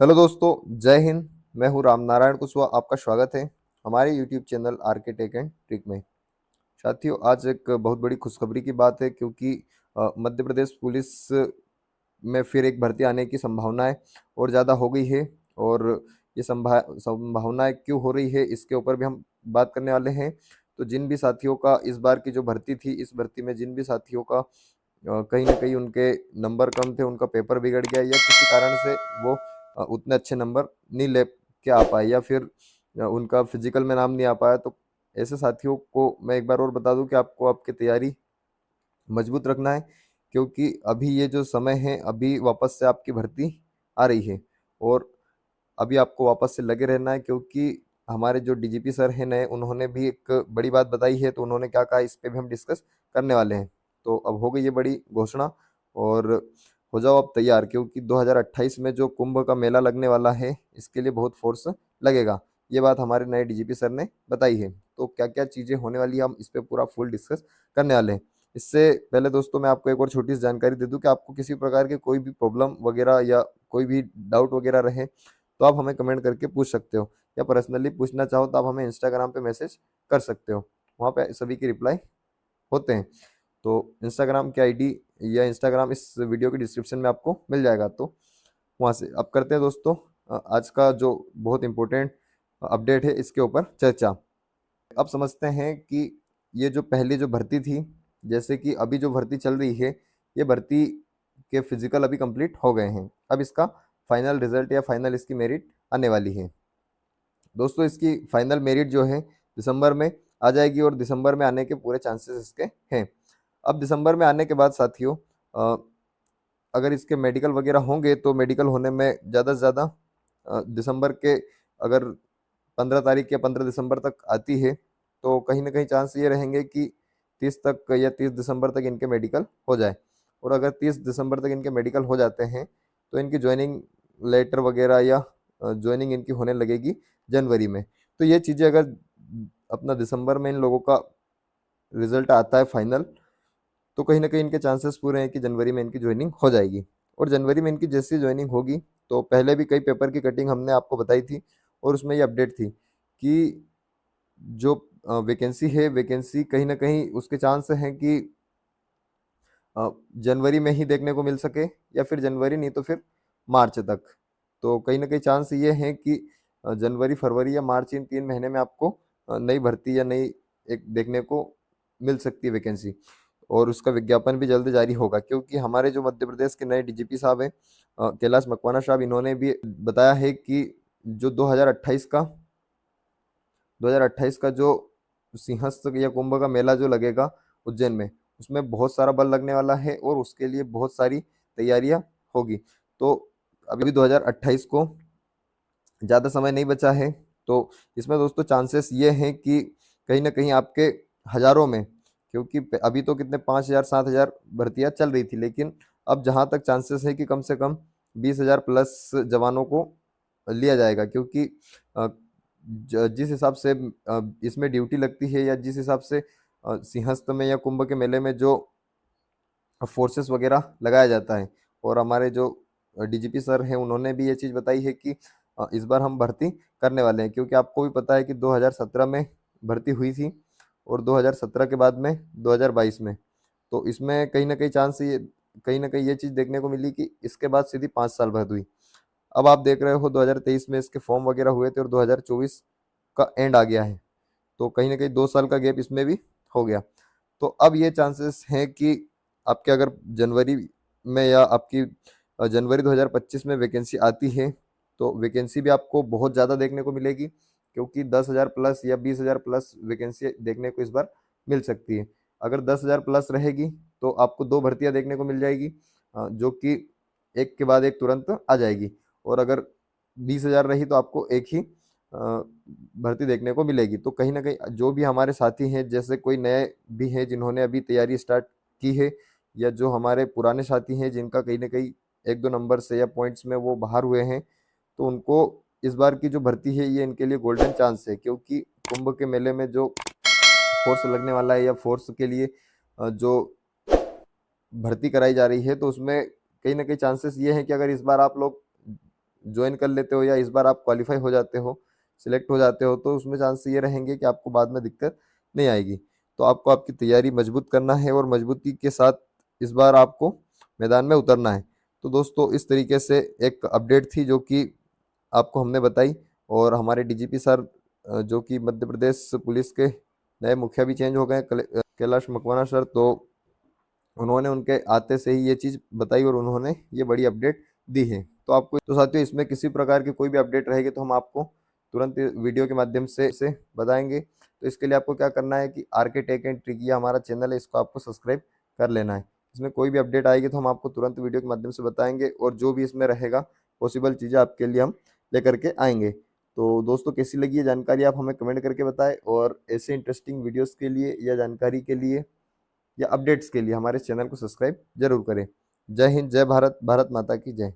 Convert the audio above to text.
Hello दोस्तों, जय हिंद। मैं हूं राम नारायण कुशवाहा। आपका स्वागत है हमारे YouTube channel RK tech and trick में। साथियों, आज एक बहुत बड़ी खुशखबरी की बात है क्योंकि मध्य प्रदेश पुलिस में फिर एक भर्ती आने की संभावनाएं और ज़्यादा हो गई है। और ये संभावनाएं क्यों हो रही है, इसके ऊपर भी हम बात करने वाले हैं। तो जिन भी साथियों का इस बार की जो भर्ती थी, इस भर्ती में जिन भी साथियों का कहीं न कहीं उनके नंबर कम थे, उनका पेपर बिगड़ गया या किसी कारण से वो उतने अच्छे नंबर नहीं ले के आ पाए या फिर उनका फिजिकल में नाम नहीं आ पाया, तो ऐसे साथियों को मैं एक बार और बता दूं कि आपको आपकी तैयारी मजबूत रखना है। क्योंकि अभी ये जो समय है, अभी वापस से आपकी भर्ती आ रही है और अभी आपको वापस से लगे रहना है। क्योंकि हमारे जो डीजीपी सर हैं नए, उन्होंने भी एक बड़ी बात बताई है। तो उन्होंने क्या कहा, इस पे भी हम डिस्कस करने वाले हैं। तो अब हो गई ये बड़ी घोषणा और हो जाओ अब तैयार, क्योंकि 2028 में जो कुंभ का मेला लगने वाला है, इसके लिए बहुत फोर्स लगेगा। ये बात हमारे नए डीजीपी सर ने बताई है। तो क्या क्या चीज़ें होने वाली है, हम इस पे पूरा फुल डिस्कस करने वाले हैं। इससे पहले दोस्तों, मैं आपको एक और छोटी सी जानकारी दे दूं कि आपको किसी प्रकार के कोई भी प्रॉब्लम वगैरह या कोई भी डाउट वगैरह रहे, तो आप हमें कमेंट करके पूछ सकते हो या पर्सनली पूछना चाहो तो आप हमें इंस्टाग्राम पे मैसेज कर सकते हो। वहाँ पे सभी की रिप्लाई होते हैं। तो इंस्टाग्राम की आईडी या इंस्टाग्राम इस वीडियो के डिस्क्रिप्शन में आपको मिल जाएगा। तो वहाँ से अब करते हैं दोस्तों आज का जो बहुत इंपॉर्टेंट अपडेट है, इसके ऊपर चर्चा। अब समझते हैं कि ये जो पहली जो भर्ती थी, जैसे कि अभी जो भर्ती चल रही है, ये भर्ती के फिजिकल अभी कंप्लीट हो गए हैं। अब इसका फाइनल रिजल्ट या फाइनल इसकी मेरिट आने वाली है। दोस्तों, इसकी फाइनल मेरिट जो है दिसंबर में आ जाएगी और दिसंबर में आने के पूरे चांसेस इसके हैं। अब दिसंबर में आने के बाद साथियों, अ, अगर इसके मेडिकल वगैरह होंगे तो मेडिकल होने में ज़्यादा से ज़्यादा दिसंबर के, अगर 15 तारीख या 15 दिसंबर तक आती है, तो कहीं ना कहीं चांस ये रहेंगे कि 30 तक या 30 दिसंबर तक इनके मेडिकल हो जाए। और अगर 30 दिसंबर तक इनके मेडिकल हो जाते हैं, तो इनकी ज्वाइनिंग लेटर वगैरह या ज्वाइनिंग इनकी होने लगेगी जनवरी में। तो ये चीज़ें अगर अपना दिसंबर में इन लोगों का रिजल्ट आता है फाइनल, तो कहीं ना कहीं इनके चांसेस पूरे हैं कि जनवरी में इनकी ज्वाइनिंग हो जाएगी। और जनवरी में इनकी जैसी ज्वाइनिंग होगी, तो पहले भी कई पेपर की कटिंग हमने आपको बताई थी और उसमें ये अपडेट थी कि जो वैकेंसी है, वैकेंसी कहीं ना कहीं उसके चांस हैं कि जनवरी में ही देखने को मिल सके या फिर जनवरी नहीं तो फिर मार्च तक। तो कहीं ना कहीं चांस ये है कि जनवरी, फरवरी या मार्च, इन 3 महीने में आपको नई भर्ती या नई एक देखने को मिल सकती है वैकेंसी। और उसका विज्ञापन भी जल्द जारी होगा, क्योंकि हमारे जो मध्य प्रदेश के नए डीजीपी साहब हैं, कैलाश मकवाना साहब, इन्होंने भी बताया है कि जो 2028 का जो सिंहस्थ या कुंभ का मेला जो लगेगा उज्जैन में, उसमें बहुत सारा बल लगने वाला है और उसके लिए बहुत सारी तैयारियां होगी। तो अभी 2028 को ज़्यादा समय नहीं बचा है। तो इसमें दोस्तों चांसेस ये हैं कि कहीं ना कहीं आपके हज़ारों में, क्योंकि अभी तो कितने 5,000 7,000 भर्तियां चल रही थी, लेकिन अब जहाँ तक चांसेस है कि कम से कम 20,000 प्लस जवानों को लिया जाएगा। क्योंकि जिस हिसाब से इसमें ड्यूटी लगती है या जिस हिसाब से सिंहस्थ में या कुंभ के मेले में जो फोर्सेस वगैरह लगाया जाता है, और हमारे जो डीजीपी सर हैं, उन्होंने भी ये चीज़ बताई है कि इस बार हम भर्ती करने वाले हैं। क्योंकि आपको भी पता है कि 2017 में भर्ती हुई थी और 2017 के बाद में 2022 में, तो इसमें कहीं ना कहीं ये चीज़ देखने को मिली कि इसके बाद सीधी 5 साल भर्ती हुई। अब आप देख रहे हो 2023 में इसके फॉर्म वगैरह हुए थे और 2024 का एंड आ गया है। तो कहीं ना कहीं 2 साल का गैप इसमें भी हो गया। तो अब ये चांसेस हैं कि आपके अगर जनवरी में या आपकी जनवरी 2025 में वैकेंसी आती है, तो वैकेंसी भी आपको बहुत ज़्यादा देखने को मिलेगी। क्योंकि 10,000 प्लस या 20,000 प्लस वैकेंसी देखने को इस बार मिल सकती है। अगर 10,000 प्लस रहेगी, तो आपको 2 भर्तियां देखने को मिल जाएगी, जो कि एक के बाद एक तुरंत आ जाएगी। और अगर 20,000 रही, तो आपको एक ही भर्ती देखने को मिलेगी। तो कहीं ना कहीं जो भी हमारे साथी हैं, जैसे कोई नए भी हैं जिन्होंने अभी तैयारी स्टार्ट की है, या जो हमारे पुराने साथी हैं जिनका कहीं ना कहीं 1-2 नंबर से या पॉइंट्स में वो बाहर हुए हैं, तो उनको इस बार की जो भर्ती है ये इनके लिए गोल्डन चांस है। क्योंकि कुंभ के मेले में जो फोर्स लगने वाला है या फोर्स के लिए जो भर्ती कराई जा रही है, तो उसमें कहीं ना कहीं चांसेस ये हैं कि अगर इस बार आप लोग ज्वाइन कर लेते हो या इस बार आप क्वालिफाई हो जाते हो, सिलेक्ट हो जाते हो, तो उसमें चांस ये रहेंगे कि आपको बाद में दिक्कत नहीं आएगी। तो आपको आपकी तैयारी मजबूत करना है और मजबूती के साथ इस बार आपको मैदान में उतरना है। तो दोस्तों इस तरीके से एक अपडेट थी जो कि आपको हमने बताई। और हमारे डीजीपी सर जो कि मध्य प्रदेश पुलिस के नए मुखिया भी चेंज हो गए, कैलाश मकवाना सर, तो उन्होंने उनके आते से ही ये चीज़ बताई और उन्होंने ये बड़ी अपडेट दी है। तो आपको तो साथियों इसमें किसी प्रकार की कोई भी अपडेट रहेगी तो हम आपको तुरंत वीडियो के माध्यम से बताएंगे। तो इसके लिए आपको क्या करना है कि आर के टेक एंड ट्रिक, ये हमारा चैनल है, इसको आपको सब्सक्राइब कर लेना है। इसमें कोई भी अपडेट आएगी तो हम आपको तुरंत वीडियो के माध्यम से बताएंगे और जो भी इसमें रहेगा पॉसिबल चीज़ें आपके लिए हम लेकर के आएंगे। तो दोस्तों कैसी लगी ये जानकारी आप हमें कमेंट करके बताएं, और ऐसे इंटरेस्टिंग वीडियोस के लिए या जानकारी के लिए या अपडेट्स के लिए हमारे चैनल को सब्सक्राइब जरूर करें। जय हिंद, जय भारत, भारत माता की जय।